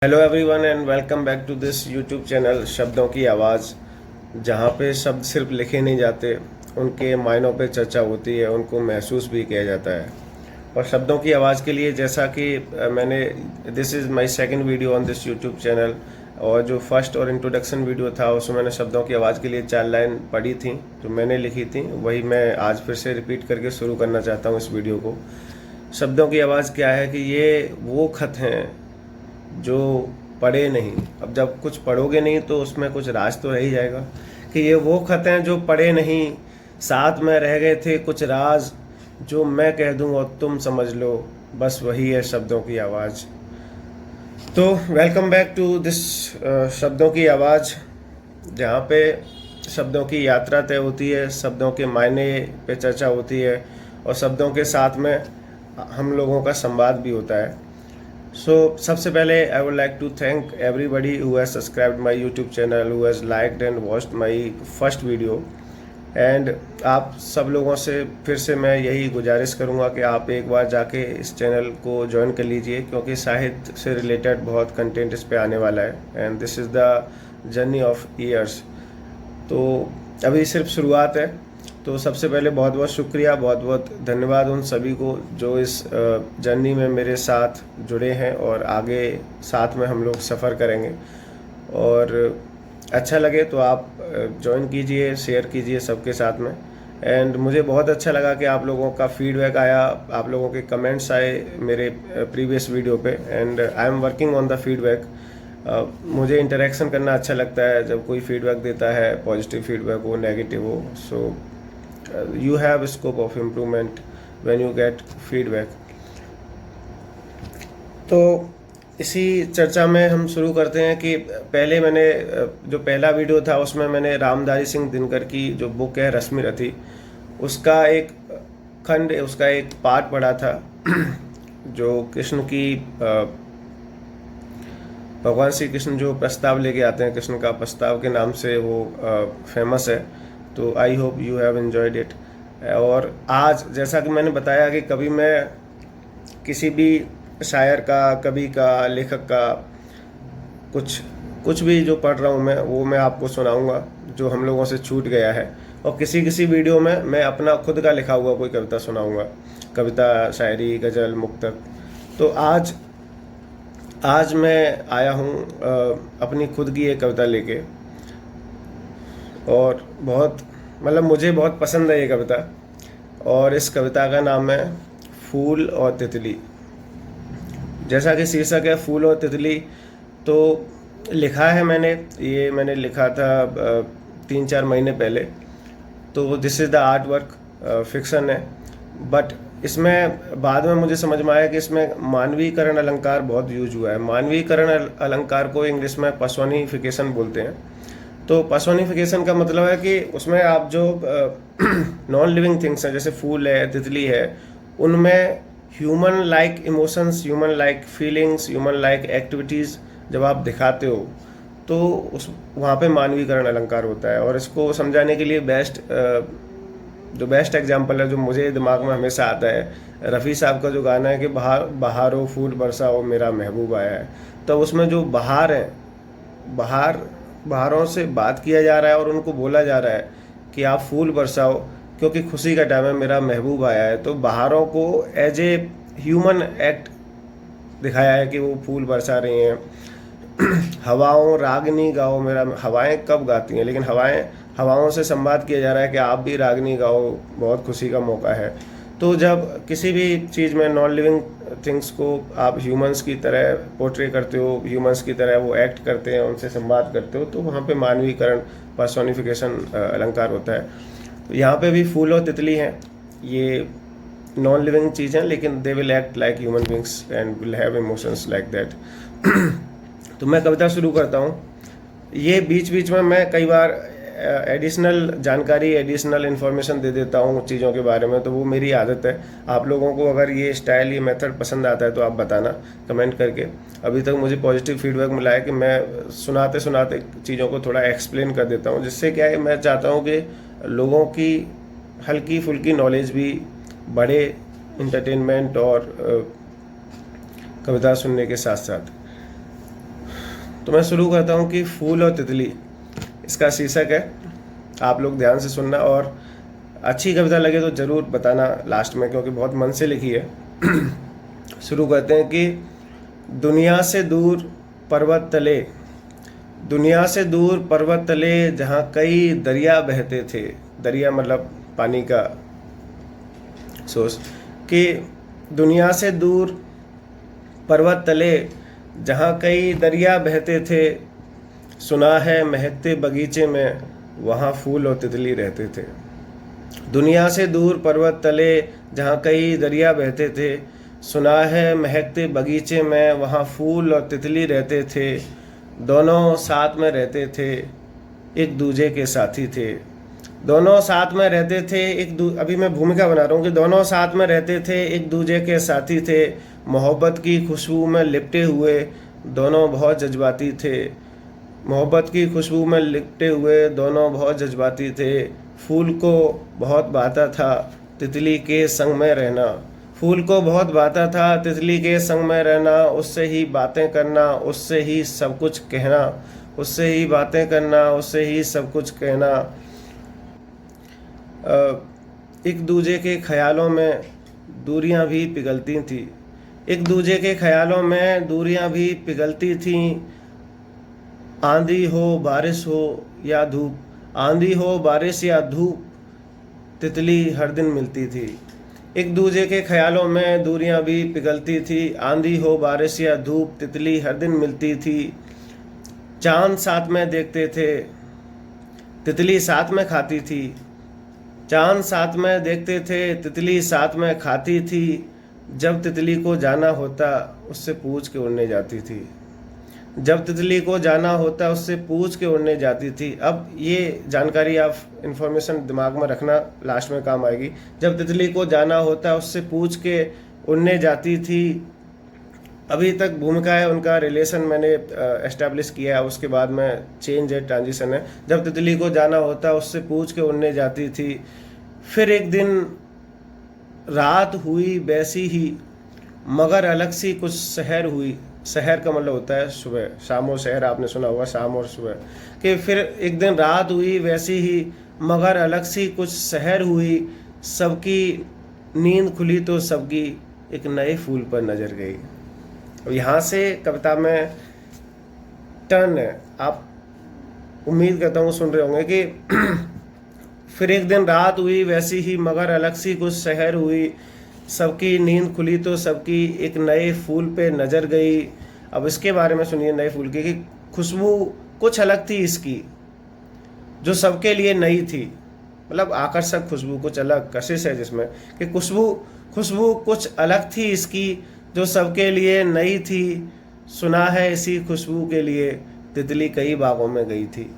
Hello everyone and welcome back to this YouTube channel शब्दों की आवाज़, जहाँ पे शब्द सिर्फ लिखे नहीं जाते, उनके मायनों पे चर्चा होती है, उनको महसूस भी किया जाता है। और शब्दों की आवाज़ के लिए जैसा कि मैंने this is my second video on this YouTube channel, और जो फर्स्ट और इंट्रोडक्शन वीडियो था उसमें मैंने शब्दों की आवाज़ के लिए 4 लाइन पढ़ी थी जो मैंने लिखी थी, वही मैं आज फिर से रिपीट करके शुरू करना चाहता हूँ इस वीडियो को। शब्दों की आवाज़ क्या है कि ये वो खत हैं जो पढ़े नहीं। अब जब कुछ पढ़ोगे नहीं तो उसमें कुछ राज तो रह ही जाएगा कि ये वो खत हैं जो पढ़े नहीं, साथ में रह गए थे कुछ राज, जो मैं कह दूं और तुम समझ लो, बस वही है शब्दों की आवाज़। तो वेलकम बैक टू दिस शब्दों की आवाज़, जहाँ पे शब्दों की यात्रा तय होती है, शब्दों के मायने पे चर्चा होती है और शब्दों के साथ में हम लोगों का संवाद भी होता है। सबसे पहले I would like to thank everybody who has subscribed my YouTube channel, who has liked and watched my first video. And आप सब लोगों से फिर से मैं यही गुजारिश करूंगा कि आप एक बार जाके इस चैनल को ज्वाइन कर लीजिए, क्योंकि साहित्य से रिलेटेड बहुत कंटेंट इस पे आने वाला है and this is the journey of years. तो अभी सिर्फ शुरुआत है। तो सबसे पहले बहुत बहुत शुक्रिया, बहुत बहुत धन्यवाद उन सभी को जो इस जर्नी में मेरे साथ जुड़े हैं और आगे साथ में हम लोग सफ़र करेंगे। और अच्छा लगे तो आप ज्वाइन कीजिए, शेयर कीजिए सबके साथ में। एंड मुझे बहुत अच्छा लगा कि आप लोगों का फीडबैक आया, आप लोगों के कमेंट्स आए मेरे प्रीवियस वीडियो पे, and I am working on the feedback. मुझे इंटरेक्शन करना अच्छा लगता है जब कोई फीडबैक देता है, पॉजिटिव फीडबैक हो, नेगेटिव हो। सो you have a scope of improvement when you get feedback। तो इसी चर्चा में हम शुरू करते हैं कि पहले मैंने जो पहला वीडियो था उसमें मैंने रामधारी सिंह दिनकर की जो बुक है रश्मि रथी, उसका एक खंड, उसका एक पार्ट पढ़ा था जो कृष्ण की भगवान श्री कृष्ण जो प्रस्ताव लेके आते हैं, कृष्ण का प्रस्ताव के नाम से वो फेमस है। तो I hope you have enjoyed it. और आज जैसा कि मैंने बताया कि कभी मैं किसी भी शायर का, कवि का, लेखक का कुछ भी जो पढ़ रहा हूँ वो मैं आपको सुनाऊंगा जो हम लोगों से छूट गया है। और किसी किसी वीडियो में मैं अपना खुद का लिखा हुआ कोई कविता सुनाऊंगा, कविता, शायरी, गज़ल, मुक्तक। तो आज मैं आया हूँ अपनी खुद की एक कविता लेके, और बहुत मुझे बहुत पसंद है ये कविता। और इस कविता का नाम है फूल और तितली। जैसा कि शीर्षक है फूल और तितली, तो लिखा है मैंने लिखा था 3-4 महीने पहले। तो this is the art work, fiction है, बट इसमें बाद में मुझे समझ में आया कि इसमें मानवीकरण अलंकार बहुत यूज हुआ है। मानवीकरण अलंकार को इंग्लिश में पर्सोनिफिकेशन बोलते हैं। तो पर्सोनिफिकेशन का मतलब है कि उसमें आप जो नॉन लिविंग थिंग्स हैं, जैसे फूल है, तितली है, उनमें human like emotions, human like feelings, human like activities जब आप दिखाते हो तो उस वहाँ पे मानवीकरण अलंकार होता है। और इसको समझाने के लिए जो बेस्ट एग्जांपल है जो मुझे दिमाग में हमेशा आता है, रफ़ी साहब का जो गाना है कि बहारो फूल बरसाओ मेरा महबूब आया है। तो उसमें जो बहार है, बहारों से बात किया जा रहा है और उनको बोला जा रहा है कि आप फूल बरसाओ क्योंकि खुशी का टाइम है, मेरा महबूब आया है। तो बहारों को एज ए ह्यूमन एक्ट दिखाया है कि वो फूल बरसा रही हैं। हवाओं रागनी गाओ मेरा, हवाएं कब गाती हैं, लेकिन हवाओं से संवाद किया जा रहा है कि आप भी रागनी गाओ, बहुत खुशी का मौका है। तो जब किसी भी चीज़ में नॉन लिविंग थिंग्स को आप ह्यूमंस की तरह पोर्ट्रे करते हो, ह्यूमंस की तरह वो एक्ट करते हैं, उनसे संवाद करते हो, तो वहाँ पे मानवीकरण, पर्सोनिफिकेशन अलंकार होता है। तो यहाँ पे भी फूल और तितली हैं, ये नॉन लिविंग चीज़ हैं, लेकिन they will act like human beings and will have emotions like that. तो मैं कविता शुरू करता हूँ। ये बीच बीच में मैं कई बार एडिशनल जानकारी, एडिशनल इन्फॉर्मेशन दे देता हूँ चीज़ों के बारे में, तो वो मेरी आदत है। आप लोगों को अगर ये स्टाइल, ये मेथड पसंद आता है तो आप बताना कमेंट करके। अभी तक मुझे पॉजिटिव फीडबैक मिला है कि मैं सुनाते सुनाते चीज़ों को थोड़ा एक्सप्लेन कर देता हूँ, जिससे क्या है, मैं चाहता हूँ कि लोगों की हल्की फुल्की नॉलेज भी बढ़े, इंटरटेनमेंट और कविता सुनने के साथ साथ। तो मैं शुरू करता हूँ कि फूल और तितली, इसका शीर्षक है। आप लोग ध्यान से सुनना और अच्छी कविता लगे तो ज़रूर बताना लास्ट में, क्योंकि बहुत मन से लिखी है। शुरू करते हैं कि दुनिया से दूर पर्वत तले, दुनिया से दूर पर्वत तले जहाँ कई दरिया बहते थे। दरिया मतलब पानी का सोर्स। कि दुनिया से दूर पर्वत तले जहाँ कई दरिया बहते थे, सुना है महकते बगीचे में वहाँ फूल और तितली रहते थे। दुनिया से दूर पर्वत तले जहाँ कई दरिया बहते थे, सुना है महकते बगीचे में वहाँ फूल और तितली रहते थे। दोनों साथ में रहते थे, एक दूजे के साथी थे। दोनों साथ में रहते थे, अभी मैं भूमिका बना रहा हूँ कि दोनों साथ में रहते थे, एक दूजे के साथी थे। मोहब्बत की खुशबू में लिपटे हुए दोनों बहुत जज्बाती थे। मोहब्बत की खुशबू में लिपटे हुए दोनों बहुत जज्बाती थे। फूल को बहुत भाता था तितली के संग में रहना। फूल को बहुत भाता था तितली के संग में रहना। उससे ही बातें करना, उससे ही सब कुछ कहना। उससे ही बातें करना, उससे ही सब कुछ कहना। एक दूजे के ख्यालों में दूरियां भी पिघलती थी। एक दूजे के ख्यालों में दूरियां भी पिघलती थीं। आंधी हो बारिश हो या धूप, आंधी हो बारिश या धूप, तितली हर दिन मिलती थी। एक दूजे के ख्यालों में दूरियां भी पिघलती थी। आंधी हो बारिश या धूप, तितली हर दिन मिलती थी। चांद साथ में देखते थे, तितली साथ में खाती थी। चांद साथ में देखते थे, तितली साथ में खाती थी। जब तितली को जाना होता उससे पूछ के उड़ने जाती थी। जब तितली को जाना होता उससे पूछ के उड़ने जाती थी। अब ये जानकारी आप इन्फॉर्मेशन दिमाग में रखना, लास्ट में काम आएगी। जब तितली को जाना होता उससे पूछ के उड़ने जाती थी। अभी तक भूमिका है, उनका रिलेशन मैंने एस्टैब्लिश किया है, उसके बाद में चेंज है, ट्रांजिशन है। जब तितली को जाना होता उससे पूछ के उड़ने जाती थी। फिर एक दिन रात हुई वैसी ही, मगर अलग सी कुछ सहर हुई। सहर का मतलब होता है सुबह, शाम और सहर आपने सुना होगा, शाम और सुबह। कि फिर एक दिन रात हुई वैसी ही, मगर अलग सी कुछ सहर हुई। सबकी नींद खुली तो सबकी एक नए फूल पर नजर गई। अब यहाँ से कविता में टर्न है, आप उम्मीद करता हूँ सुन रहे होंगे कि फिर एक दिन रात हुई वैसी ही, मगर अलग सी कुछ सहर हुई। सबकी नींद खुली तो सबकी एक नए फूल पे नज़र गई। अब इसके बारे में सुनिए नए फूल की, कि खुशबू कुछ अलग थी इसकी जो सबके लिए नई थी। मतलब आकर्षक खुशबू, कुछ अलग कशिश है जिसमें, कि खुशबू कुछ अलग थी इसकी जो सबके लिए नई थी। सुना है इसी खुशबू के लिए तितली कई बागों में गई थी।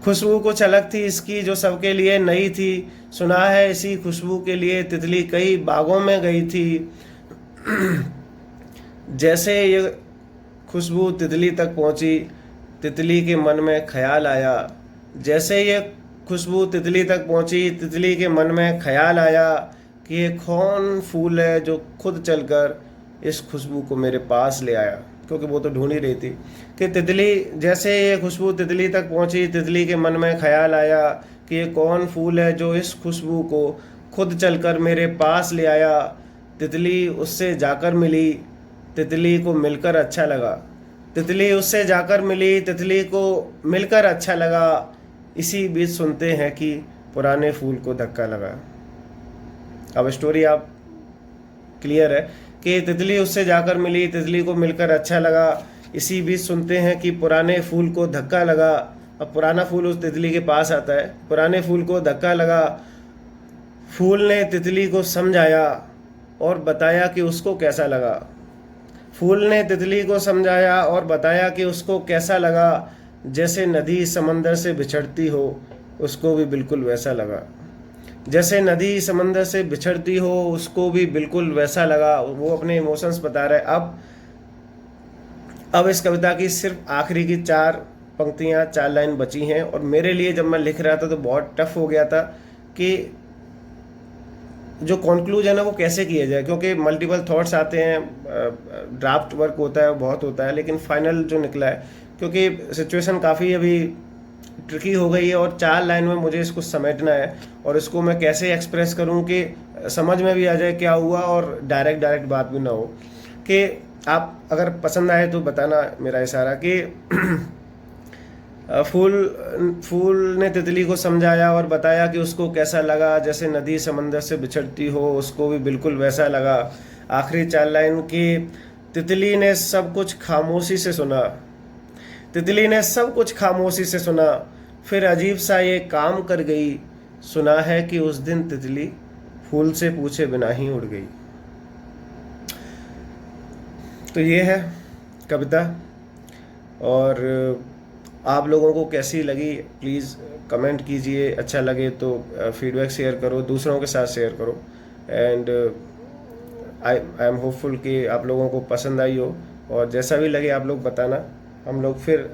खुशबू कुछ अलग थी इसकी जो सबके लिए नई थी। सुना है इसी खुशबू के लिए तितली कई बागों में गई थी। जैसे ये खुशबू तितली तक पहुंची, तितली के मन में ख्याल आया। जैसे ये खुशबू तितली तक पहुंची, तितली के मन में ख्याल आया कि ये कौन फूल है जो खुद चलकर इस खुशबू को मेरे पास ले आया, क्योंकि वो तो ढूंढ ही रही थी। कि तितली, जैसे ये खुशबू तितली तक पहुंची, तितली के मन में ख्याल आया कि ये कौन फूल है जो इस खुशबू को खुद चलकर मेरे पास ले आया। तितली उससे जाकर मिली, तितली को मिलकर अच्छा लगा। तितली उससे जाकर मिली, तितली को मिलकर अच्छा लगा। इसी बीच सुनते हैं कि पुराने फूल को धक्का लगा। अब स्टोरी आप क्लियर है कि तितली उससे जाकर मिली, तितली को मिलकर अच्छा लगा। इसी बीच सुनते हैं कि पुराने फूल को धक्का लगा। अब पुराना फूल उस तितली के पास आता है। पुराने फूल को धक्का लगा। फूल ने तितली को समझाया और बताया कि उसको कैसा लगा। फूल ने तितली को समझाया और बताया कि उसको कैसा लगा। जैसे नदी समंदर से बिछड़ती हो, उसको भी बिल्कुल वैसा लगा। जैसे नदी समंदर से बिछड़ती हो, उसको भी बिल्कुल वैसा लगा। वो अपने इमोशंस बता रहा है। अब इस कविता की सिर्फ आखिरी की 4 पंक्तियाँ, 4 लाइन बची हैं। और मेरे लिए जब मैं लिख रहा था तो बहुत टफ हो गया था कि जो कंक्लूजन है वो कैसे किया जाए, क्योंकि मल्टीपल थॉट्स आते हैं, ड्राफ्ट वर्क होता है, बहुत होता है, लेकिन फाइनल जो निकला है, क्योंकि सिचुएशन काफ़ी अभी ट्रिकी हो गई है और 4 लाइन में मुझे इसको समेटना है और इसको मैं कैसे एक्सप्रेस करूं कि समझ में भी आ जाए क्या हुआ और डायरेक्ट बात भी ना हो। कि आप अगर पसंद आए तो बताना, मेरा इशारा कि फूल ने तितली को समझाया और बताया कि उसको कैसा लगा, जैसे नदी समंदर से बिछड़ती हो, उसको भी बिल्कुल वैसा लगा। आखिरी 4 लाइन की, तितली ने सब कुछ खामोशी से सुना, तितली ने सब कुछ खामोशी से सुना, फिर अजीब सा ये काम कर गई, सुना है कि उस दिन तितली फूल से पूछे बिना ही उड़ गई। तो ये है कविता, और आप लोगों को कैसी लगी प्लीज़ कमेंट कीजिए। अच्छा लगे तो फीडबैक शेयर करो, दूसरों के साथ शेयर करो, एंड आई एम होपफुल कि आप लोगों को पसंद आई हो, और जैसा भी लगे आप लोग बताना। हम लोग फिर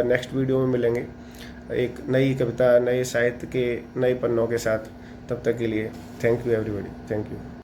नेक्स्ट वीडियो में मिलेंगे एक नई कविता, नए साहित्य के नए पन्नों के साथ। तब तक के लिए thank you everybody, thank you.